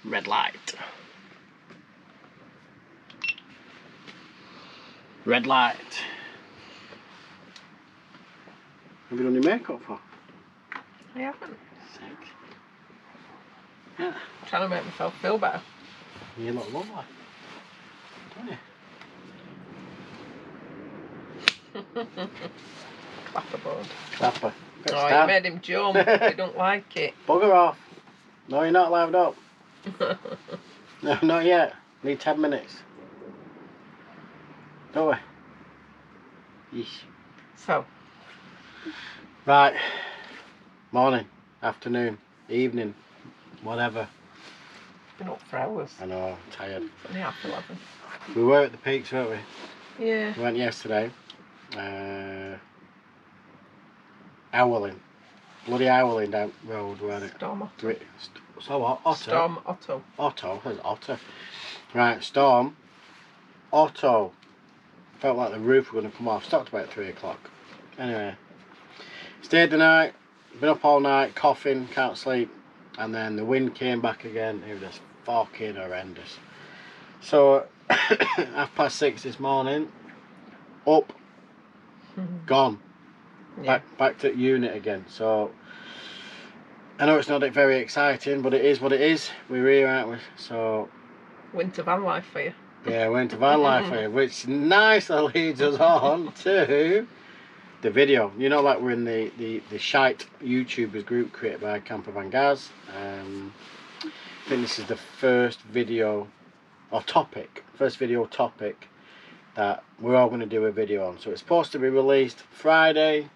Red light. Red light. Have you done your makeup for? I haven't. Sick. Yeah. I'm trying to make myself feel better. You look lovely. Don't you? Clapperboard. Clapper. Oh, you made him jump. He don't like it. Bugger off. No, you're not loud up. No, not yet. Need 10 minutes. Don't we? Yeesh. So. Right. Morning, afternoon, evening, whatever. Been up for hours. I know, I'm tired. It's only 11:30. We were at the peaks, weren't we? Yeah. We went yesterday. Owling. Bloody Owling down the road, weren't it? Storm Otto. So what? Otter? Storm Otto. Otto? There's Otter. Right, Storm. Otto. Felt like the roof was going to come off. Stopped about 3 o'clock. Anyway. Stayed the night. Been up all night, coughing, can't sleep. And then the wind came back again. It was just fucking horrendous. So, 6:30 this morning. Up. Gone. Yeah. Back to unit again. So I know it's not very exciting, but it is what it is. We're here, aren't we? So Winter van life for you. yeah, we went to Vanlife for you, which nicely leads us on to the video. You know, like we're in the Shite Youtubers group created by Camper Van Gaz. I think this is the first video or topic, that we're all going to do a video on. So it's supposed to be released Friday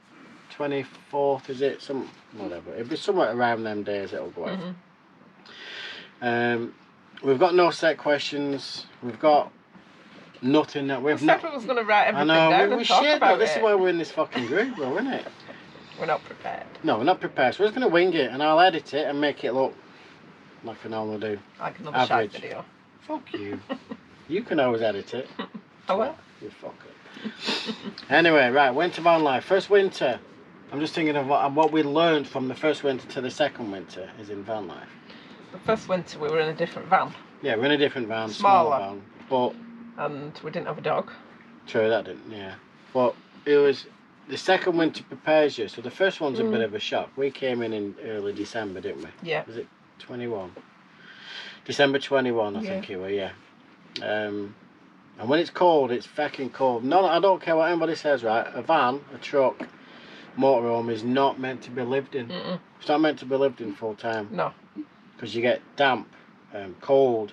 24th, is it? Whatever. It'll be somewhere around them days it'll go out. We've got no set questions. We've got nothing that we've not. I was going to write everything down we and talk about it. This is why we're in this fucking group, though, isn't it? We're not prepared. No, we're not prepared. So we're just going to wing it, and I'll edit it and make it look like I normally do. Like another Shite video. Fuck you. You can always edit it. Oh well. You fucker. Anyway, right, winter van life. First winter. I'm just thinking of what we learned from the first winter to the second winter is in van life. The first winter we were in a different van. Yeah, we're in a different van, Smaller van, but and we didn't have a dog. True, that didn't. Yeah, but it was the second winter prepares you. So the first one's a bit of a shock. We came in early December, didn't we? Yeah. Was it 21? December 21, I think it was. Yeah. And when it's cold, it's fucking cold. No, I don't care what anybody says, right? A van, a truck, motorhome is not meant to be lived in. It's not meant to be lived in full time. No. Because you get damp, cold,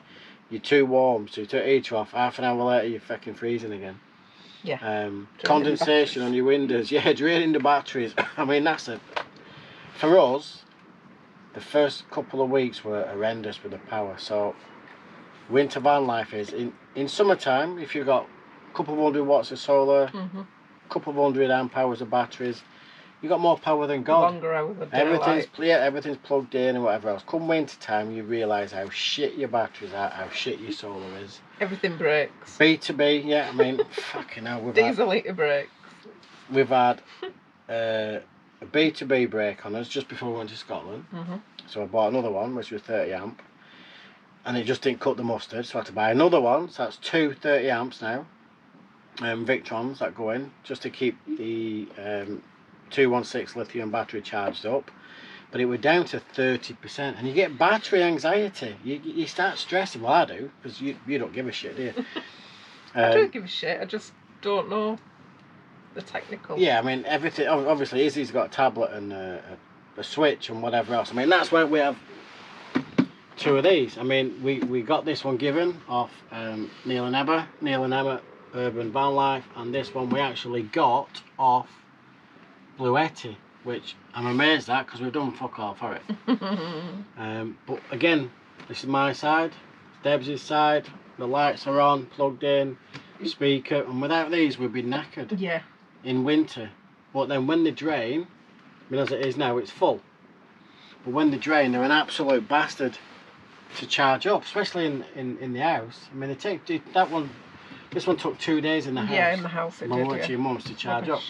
you're too warm, so you turn the heater off, half an hour later you're fucking freezing again. Yeah. Condensation on your windows, yeah, draining the batteries. I mean, for us, the first couple of weeks were horrendous with the power. So winter van life is in summertime, if you've got a couple of 100 watts of solar, a couple of 100 amp hours of batteries, you got more power than God. Longer hours of daylight. Everything's plugged in and whatever else. Come winter time, you realise how shit your batteries are, how shit your solar is. Everything breaks. B2B, yeah, I mean, fucking hell. Diesel-liter breaks. We've had a B2B break on us just before we went to Scotland. So I bought another one, which was 30 amp. And it just didn't cut the mustard, so I had to buy another one. So that's two 30 amps now. Victrons that go in, just to keep the 216 lithium battery charged up. But it were down to 30%, and you get battery anxiety. You start stressing. Well, I do, because you don't give a shit, do you? I don't give a shit, I just don't know the technical. Yeah, I mean, everything, obviously Izzy's got a tablet and a switch and whatever else. I mean, that's why we have two of these. I mean, we got this one given off Neil and Emma Urban Van Life, and this one we actually got off Blue Etty, which I'm amazed at because we've done fuck all for it. But again, this is my side, Deb's side, the lights are on, plugged in, speaker, and without these we'd be knackered. Yeah. In winter. But then when they drain, I mean, as it is now, it's full. But when they drain, they're an absolute bastard to charge up, especially in the house. I mean, this one took 2 days in the house. Yeah, in the house it did, to your mum's to charge up.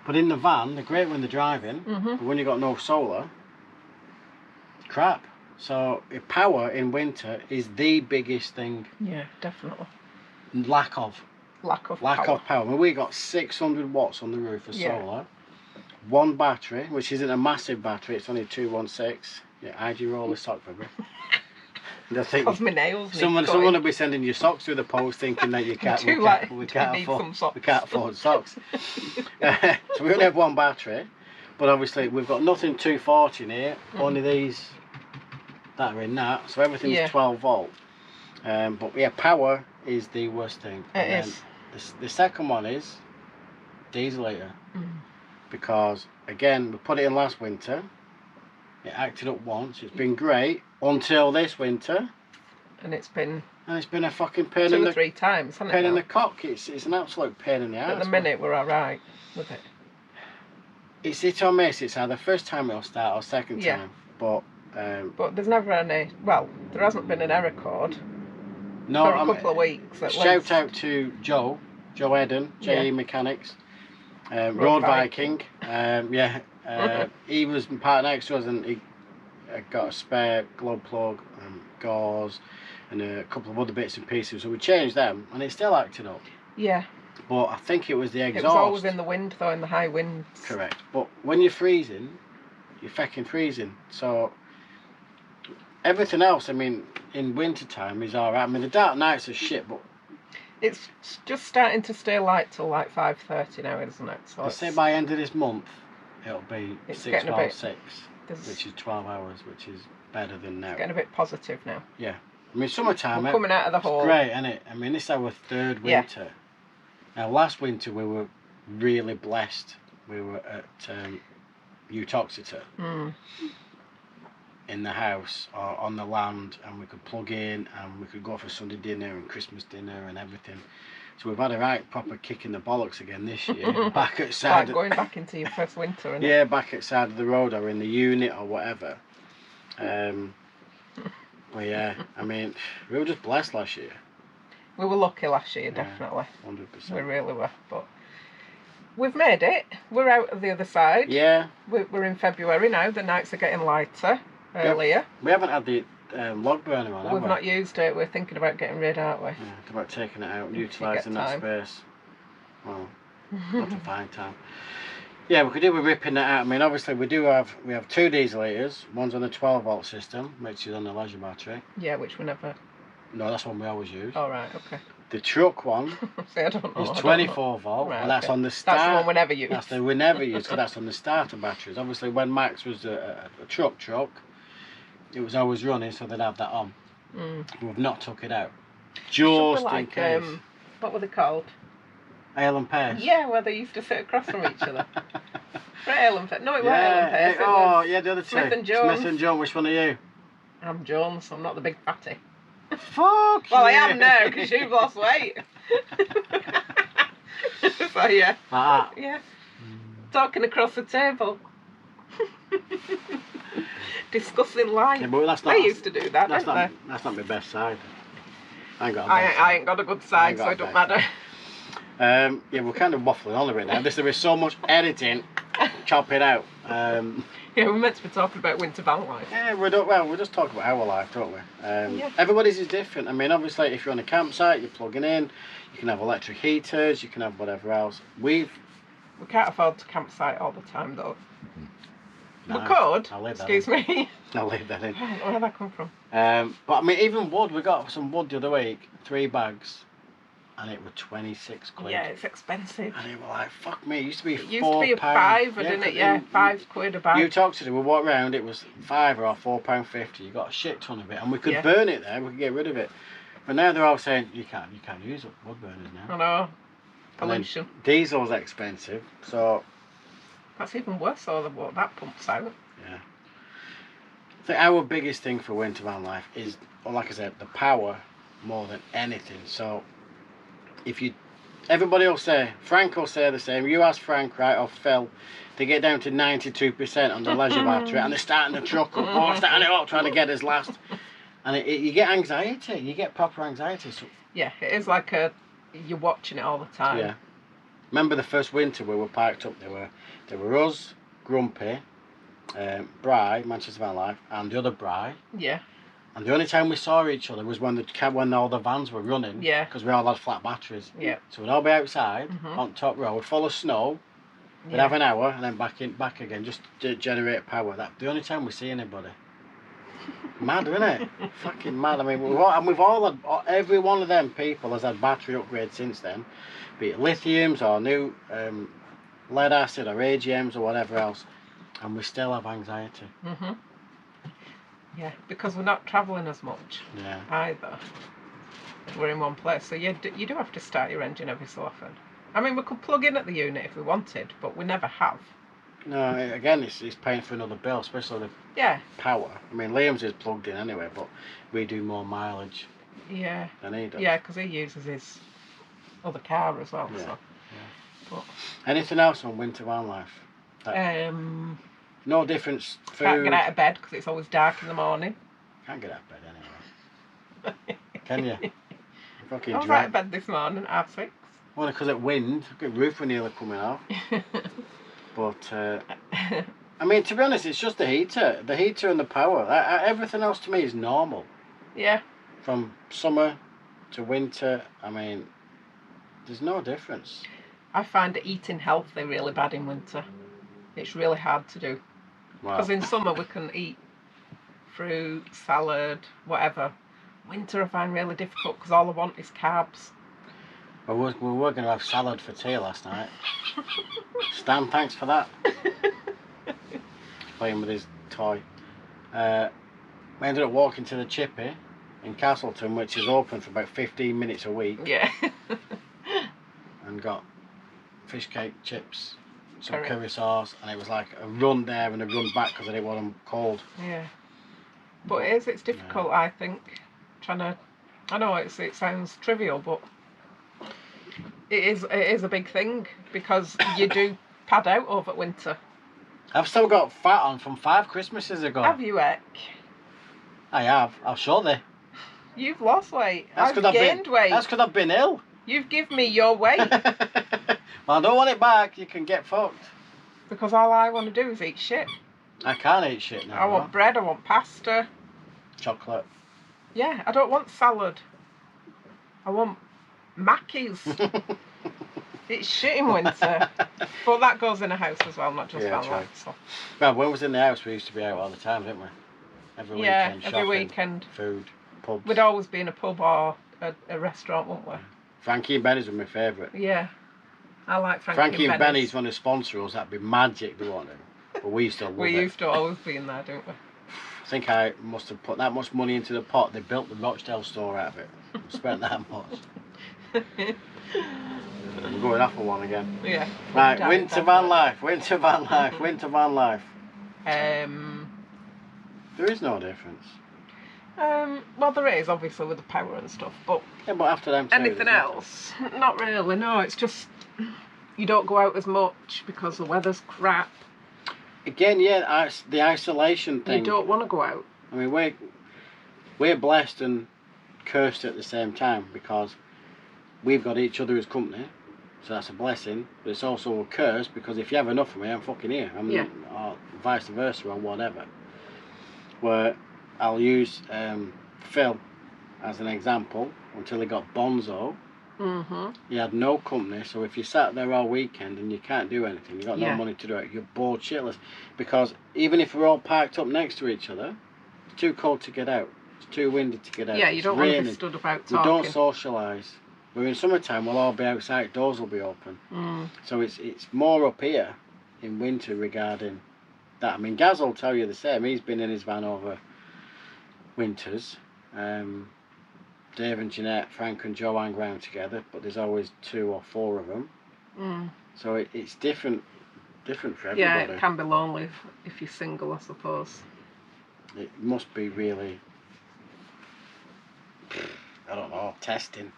But in the van, they're great when they're driving, but when you've got no solar, crap. So power in winter is the biggest thing. Yeah, definitely. Lack of power. I mean, we got 600 watts on the roof of solar. One battery, which isn't a massive battery, it's only 216. Yeah, how'd you roll the sock, baby? Because my nails need someone will be sending you socks through the post thinking that we can't afford socks. So we only have one battery, but obviously we've got nothing 240 in here, only these that are in that, so everything's 12 volt. But yeah, power is the worst thing. It is. The second one is diesel heater. Because again, we put it in last winter. It acted up once. It's been great until this winter. And it's been a fucking pain 2 or 3 times, hasn't it? Pain in the cock. It's an absolute pain in the ass. At the minute, we're alright with it. It's hit or miss. It's either first time it'll start or second time. But there's never any. Well, there hasn't been an error code. No, for a couple of weeks. Shout out to Joe Eden, JE Mechanics, Road Viking. He was part next to us, and he got a spare globe plug, gauze, and a couple of other bits and pieces. So we changed them, and it still acted up. Yeah. But I think it was the exhaust. It was always in the wind, though, in the high winds. Correct. But when you're freezing, you're fucking freezing. So everything else, I mean, in winter time is alright. I mean, the dark nights are shit, but it's just starting to stay light till like 5:30 now, isn't it? So I say by end of this month, it'll be 6 12 6, which is 12 hours, which is better than now. It's getting a bit positive now. Yeah. I mean, summertime. We're coming out of the hole. Great, isn't it? I mean, this is our third winter. Yeah. Now, last winter we were really blessed. We were at Utoxeter. In the house or on the land, and we could plug in and we could go for Sunday dinner and Christmas dinner and everything. So we've had a right proper kick in the bollocks again this year. Back at side. Like going back into your first winter, isn't it? Back at side of the road or in the unit or whatever. But yeah, I mean, we were just blessed last year. We were lucky last year, definitely. 100%. We really were, but we've made it. We're out of the other side. Yeah. We're in February now. The nights are getting lighter. Earlier. We haven't had the log burner on, have we? We've not used it. We're thinking about getting rid, aren't we? Yeah, about taking it out, utilising that space. Well, not to find time. Yeah, we could do with ripping that out. I mean, obviously we have 2 diesel heaters. One's on the 12 volt system, which is on the leisure battery. Yeah, which we never. No, that's one we always use. Oh right, okay. The truck one See, I don't know. is 24 volt, right, and that's on the start. That's the one we never use. That's the we never use, because that's on the starter batteries. Obviously, when Max was a truck, it was always running, so they'd have that on. We've not took it out. Just in case. What were they called? Ale and Pace. Yeah, where they used to sit across from each other. Right, Ale and Pace. No, it wasn't Ale and Pace. The other two. Smith and Jones. Smith and Jones, which one are you? I'm Jones, I'm not the big fatty. Fuck Well, I am now, because you've lost weight. So, yeah. Like that? Yeah. Talking across the table. Discussing life. Yeah, but that's not, I used to do that, that's not my best side. I ain't got a good side, so it don't matter. Yeah, we're kind of waffling on a bit now. There is so much editing, chop it out. Yeah, we're meant to be talking about winter van life. Yeah, we're just talking about our life, don't we? Everybody's is different. I mean, obviously, if you're on a campsite, you're plugging in, you can have electric heaters, you can have whatever else. We can't afford to campsite all the time, though. No, we could. Excuse me. I'll leave that in. I don't know where that come from. But I mean, even wood, we got some wood the other week, 3 bags, and it was 26 quid. Yeah, it's expensive. And it was like, fuck me, it used to be £4. It used to be a fiver, didn't it? Yeah, £5 a bag. You talked to them, we walked round, it was £5 or £4.50. You got a shit ton of it, and we could burn it there, we could get rid of it. But now they're all saying, you can't use wood burners now. I know. Pollution. Diesel's expensive, so... That's even worse though than what that pumps out. Yeah. I think our biggest thing for winter van life is, well, like I said, the power more than anything. So everybody will say, Frank will say the same. You ask Frank, right, or Phil, they get down to 92% on the leisure battery, and they're starting the truck up, starting it up, trying to get us last. And you get anxiety. You get proper anxiety. So, yeah, it is like you're watching it all the time. Yeah. Remember the first winter we were parked up, there were us, Grumpy, Bri, Manchester Vanlife, and the other Bri. Yeah. And the only time we saw each other was when all the vans were running. Yeah. Because we all had flat batteries. Yeah. So we'd all be outside on top road, full of snow. We'd have an hour and then back again, just to generate power. That's the only time we see anybody. Mad, isn't it? Fucking mad. I mean, we've all had, every one of them people has had battery upgrades since then, be it lithiums or new lead acid or AGMs or whatever else, and we still have anxiety. Yeah, because we're not travelling as much. Yeah. Either. We're in one place, so you do have to start your engine every so often. I mean, we could plug in at the unit if we wanted, but we never have. No, again, it's paying for another bill, especially the power. I mean, Liam's is plugged in anyway, but we do more mileage than he does. Yeah, because he uses his other car as well. Yeah. So. Yeah. But, anything else on winter van life? No difference. Food. Can't get out of bed because it's always dark in the morning. Can't get out of bed anyway. Can you? Fucking I was out of bed this morning at 6:30. Well, because of wind, the roof were nearly coming off. But, I mean, to be honest, it's just the heater and the power. Everything else to me is normal. Yeah. From summer to winter, I mean, there's no difference. I find eating healthy really bad in winter. It's really hard to do. Because in summer we can eat fruit, salad, whatever. Winter I find really difficult because all I want is carbs. Well, we were going to have salad for tea last night. Stan, thanks for that. Playing with his toy. We ended up walking to the Chippy in Castleton, which is open for about 15 minutes a week. Yeah. And got fish cake, chips, some curry sauce, and it was like a run there and a run back because I didn't want them cold. Yeah. But it's difficult, I think. I know it sounds trivial, but it is a big thing because you do pad out over winter. I've still got fat on from 5 Christmases ago. Have you, Eck? I have. I'll show you. You've lost weight. I've gained weight. That's because I've been ill. You've given me your weight. Well, I don't want it back. You can get fucked. Because all I want to do is eat shit. I can't eat shit now. I want bread. I want pasta. Chocolate. Yeah, I don't want salad. I want Mackies. It's shit in winter. But that goes in a house as well, not just Vanlife. So. Well, when we was in the house, we used to be out all the time, didn't we? Every weekend, shopping, every weekend. Food, pubs. We'd always be in a pub or a restaurant, wouldn't we? Frankie and Benny's were my favourite. Yeah. I like Frankie and Benny's want to sponsor us. That'd be magic, they want to. But we used to love it. We used to always be in there, didn't we? I think I must have put that much money into the pot. They built the Rochdale store out of it. Spent that much. I'm going off on one again. Yeah. Right, winter van life. There is no difference. Well, there is obviously with the power and stuff, but yeah, but after them, anything else? Not really. No, it's just you don't go out as much because the weather's crap. Again, yeah, the isolation thing. You don't want to go out. I mean, we're blessed and cursed at the same time because we've got each other as company, so that's a blessing. But it's also a curse because if you have enough of me, I'm fucking here. Or vice versa or whatever. Where I'll use Phil as an example until he got bonzo. He had no company, so if you sat there all weekend and you can't do anything, you got no money to do it, you're bored shitless. Because even if we're all parked up next to each other, it's too cold to get out. It's too windy to get out. Yeah, you don't want to be stood about talking. We don't socialise. We're in summertime, we'll all be outside, doors will be open. So it's more up here in winter regarding that. I mean, Gaz will tell you the same. He's been in his van over winters. Dave and Jeanette, Frank and Joe hang around together, but there's always 2 or 4 of them. So it's different for everybody. Yeah, it can be lonely if you're single, I suppose. It must be really, I don't know, testing.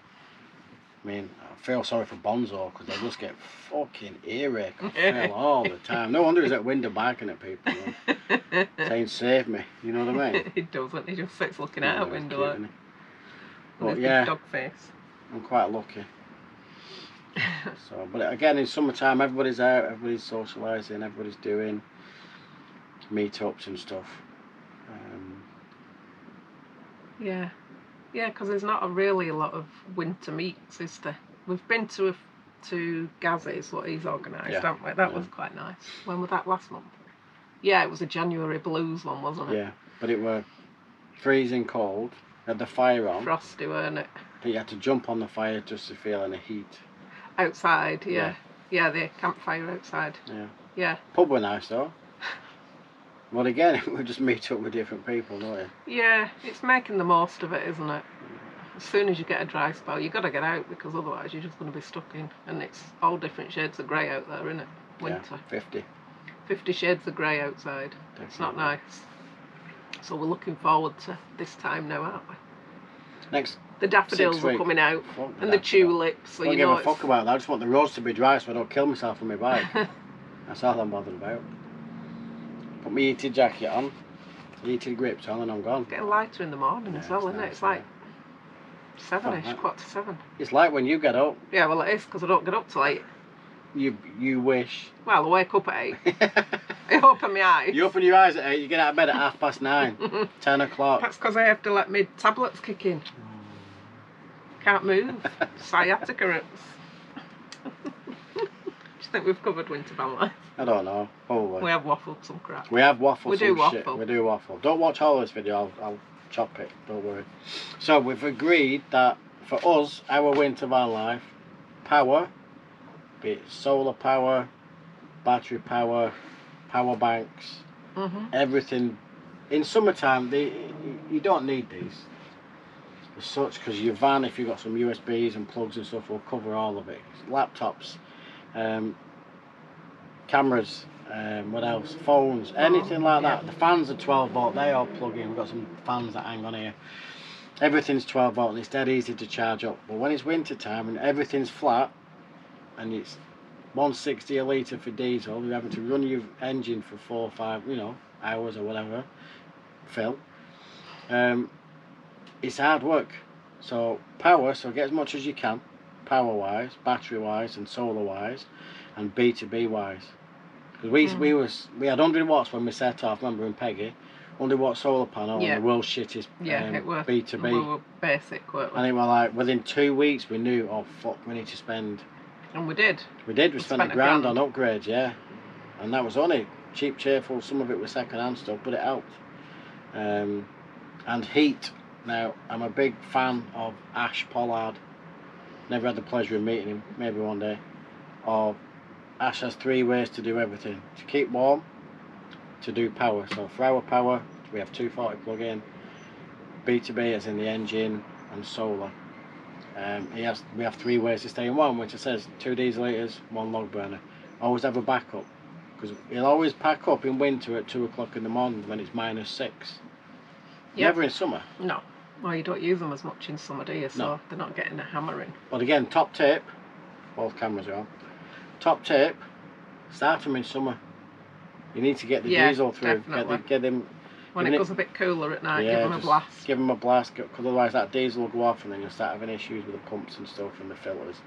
I mean, I feel sorry for Bonzo because they just get fucking earache and Phil all the time. No wonder he's at window barking at people, saying save me, you know what I mean? He doesn't, he just sits looking out a window like, with his yeah, big dog face. I'm quite lucky. So, but again, in summertime, everybody's out, everybody's socialising, everybody's doing. meetups and stuff. Yeah, because there's not really a lot of winter meets, is there? We've been to Gaz's, what he's organised, haven't we? That was quite nice. When was that, last month? Yeah, it was a January blues one, wasn't it? Yeah, but it were freezing cold. Had the fire on. Frosty, weren't it? But you had to jump on the fire just to feel any heat. Outside, yeah. Yeah, the campfire outside. Yeah. Yeah. Pub were nice though. Well, again, we just meet up with different people, don't you? Yeah, it's making the most of it, isn't it? As soon as you get a dry spell, you've got to get out, because otherwise you're just going to be stuck in. And it's all different shades of grey out there, isn't it? Winter. Yeah, 50 shades of grey outside. Definitely. It's not nice. So we're looking forward to this time now, aren't we? Next. The daffodils are coming out, and the tulips. So I don't give a fuck about that. I just want the roads to be dry so I don't kill myself on my bike. That's all I'm bothered about. Put my heated jacket on, heated grips on, and I'm gone. It's getting lighter in the morning as well, isn't it? It's like 7ish, 6:45. It's like when you get up. Yeah, well it is, because I don't get up till 8. You wish. Well, I wake up at 8. I open my eyes. You open your eyes at 8, you get out of bed at 9:30, 10 o'clock. That's because I have to let my tablets kick in. Can't move. Sciatica. Do you think we've covered winter van life? I don't know. Probably. We have waffled some crap. We have waffled some waffle. shit. We do waffle. Don't watch all this video. I'll chop it. Don't worry. So we've agreed that for us, our winter van life, power, be it solar power, battery power, power banks, everything. In summertime, you don't need these as such, because your van, if you've got some USBs and plugs and stuff, will cover all of it. Laptops, cameras, what else? Phones, anything like that. The fans are 12 volt, they all plug in. We've got some fans that hang on here. Everything's 12 volt and it's dead easy to charge up. But when it's winter time and everything's flat and it's 160 a litre for diesel, you're having to run your engine for 4 or 5, hours or whatever, fill. It's hard work. So power, so get as much as you can, power wise, battery wise and solar wise and B2B wise. Because we had 100 watts when we set off, remember, in Peggy, 100 watt solar panel and the world's shittest it were B2B. We were basic, weren't we? And it was like, within 2 weeks we knew, oh fuck, we need to spend. And we did. We spent a grand on upgrades, yeah. And that was only cheap, cheerful, some of it was second hand stuff, but it helped. And heat. Now, I'm a big fan of Ash Pollard. Never had the pleasure of meeting him, maybe one day. Ash has 3 ways to do everything. To keep warm, to do power. So for our power, we have 240 plug-in. B2B as in the engine and solar. We have 3 ways to stay in one, which it says 2 diesel liters, 1 log burner. Always have a backup, because he'll always pack up in winter at 2 o'clock in the morning when it's -6. Never in summer. No. Well, you don't use them as much in summer, do you? So they're not getting a hammering. But again, top tip, both cameras are on. Top tip, start them in summer. You need to get the diesel through. Get them. When it goes a bit cooler at night, give them a blast. Give them a blast, because otherwise that diesel will go off and then you'll start having issues with the pumps and stuff and the filters.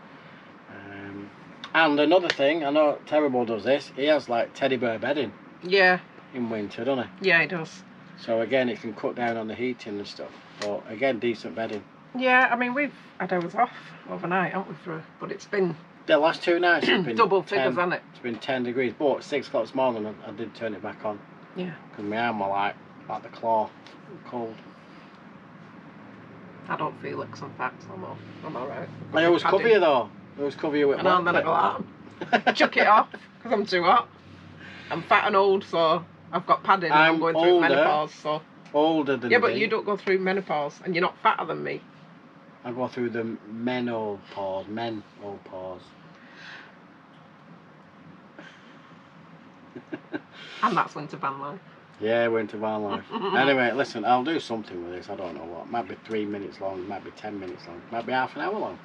And another thing, I know Terrible does this, he has like teddy bear bedding. Yeah. In winter, doesn't he? Yeah, he does. So again, it can cut down on the heating and stuff. But again, decent bedding. Yeah, I mean, we've had ours off overnight, haven't we, but it's been... The last 2 nights it's been double figures, hasn't it? It's been 10 degrees, but at 6 o'clock this morning I did turn it back on. Yeah. Because my arm was like the claw, cold. I don't feel it, 'cause I'm fat, so I'm alright. I always cover you though. I always cover you with and then I go, chuck it off, because I'm too hot. I'm fat and old, so I've got padding and I'm going through menopause, so... Older than Yeah, but you don't go through menopause, and you're not fatter than me. I go through the menopause. And that's winter van life. Yeah, winter van life. Anyway, listen, I'll do something with this, I don't know what. It might be 3 minutes long, it might be 10 minutes long, it might be half an hour long.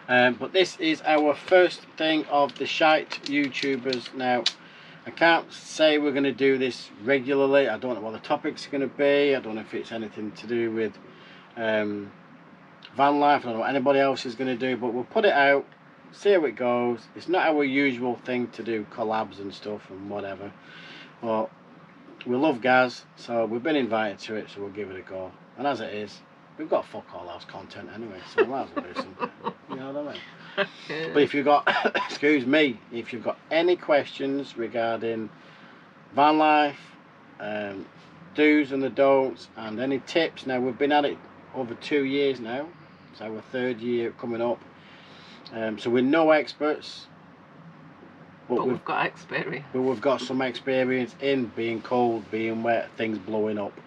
But this is our first thing of the Shite Youtubers. Now, I can't say we're going to do this regularly. I don't know what the topics are going to be. I don't know if it's anything to do with van life. I don't know what anybody else is going to do, but we'll put it out, see how it goes. It's not our usual thing to do collabs and stuff and whatever, but we love Gaz, so we've been invited to it, so we'll give it a go. And as it is, we've got fuck all else content anyway, so we might as well do something. You know what I mean? But if you've got, excuse me, if you've got any questions regarding van life, do's and the don'ts, and any tips, now we've been at it over 2 years now, it's our 3rd year coming up, so we're no experts, but we've got experience. But we've got some experience in being cold, being wet, things blowing up,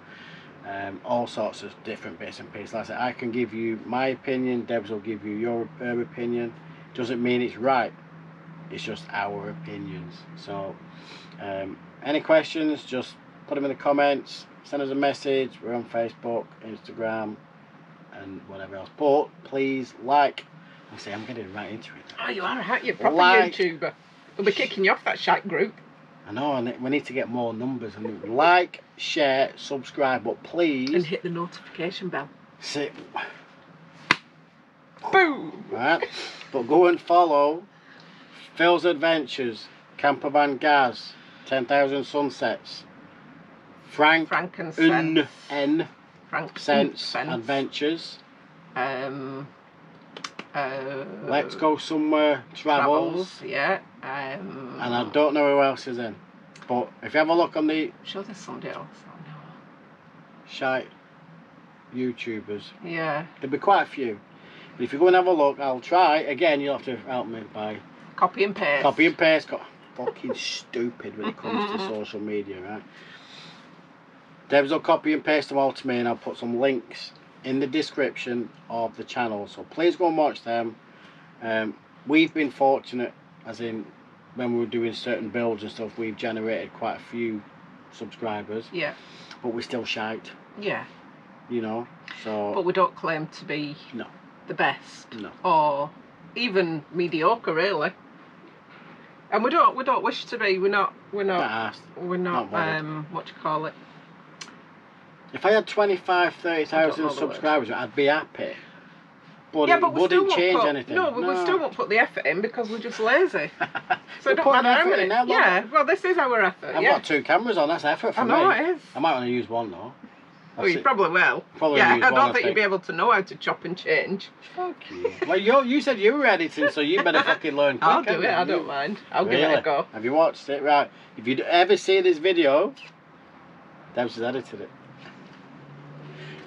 all sorts of different bits and pieces. Like I said, I can give you my opinion, Debs will give you her opinion. Doesn't mean it's right, it's just our opinions. So any questions, just put them in the comments, send us a message. We're on Facebook, Instagram, and whatever else. But please like. I say I'm getting right into it. Oh, you are, aren't you? Proper YouTuber. We'll be kicking you off that shite group. I know, and we need to get more numbers. And like, share, subscribe, but please. And hit the notification bell. Sit. Boom! Right. But go and follow Phil's Adventures, Campervan Gaz, 10,000 Sunsets, Frankincense. Frankincense Adventures. Let's Go Somewhere Travels. Yeah. And I don't know who else is in. But if you have a look on the... I'm sure there's somebody else. I know. Shite Youtubers. Yeah. There'll be quite a few. But if you go and have a look, I'll try. Again, you'll have to help me by... Copy and paste. Copy and paste. Fucking stupid when it comes to social media, right? Debs will copy and paste them all to me, and I'll put some links in the description of the channel, so please go and watch them. We've been fortunate, as in when we were doing certain builds and stuff, we've generated quite a few subscribers. Yeah. But we're still shite. Yeah. You know, so. But we don't claim to be the best. No. Or even mediocre, really. And we don't wish to be. We're not what do you call it? If I had 25, 30,000 subscribers, I'd be happy. But yeah, it but wouldn't change anything. No, but we still won't put the effort in because we're just lazy. So it don't matter how many. Now, yeah, well, this is our effort. I've got 2 cameras on, that's effort for me. I know it is. I might want to use one though. Well, you probably will. Probably yeah, use I one, don't think you'd be able to know how to chop and change. Fuck you. Well, you said you were editing, so you better fucking learn quick. I'll do it, I don't mind. I'll give it a go. Have you watched it? Right. If you ever see this video, Debs has edited it.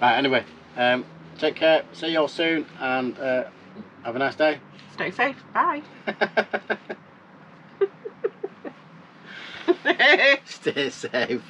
Right, anyway, take care, see you all soon, and have a nice day. Stay safe, bye. Stay safe.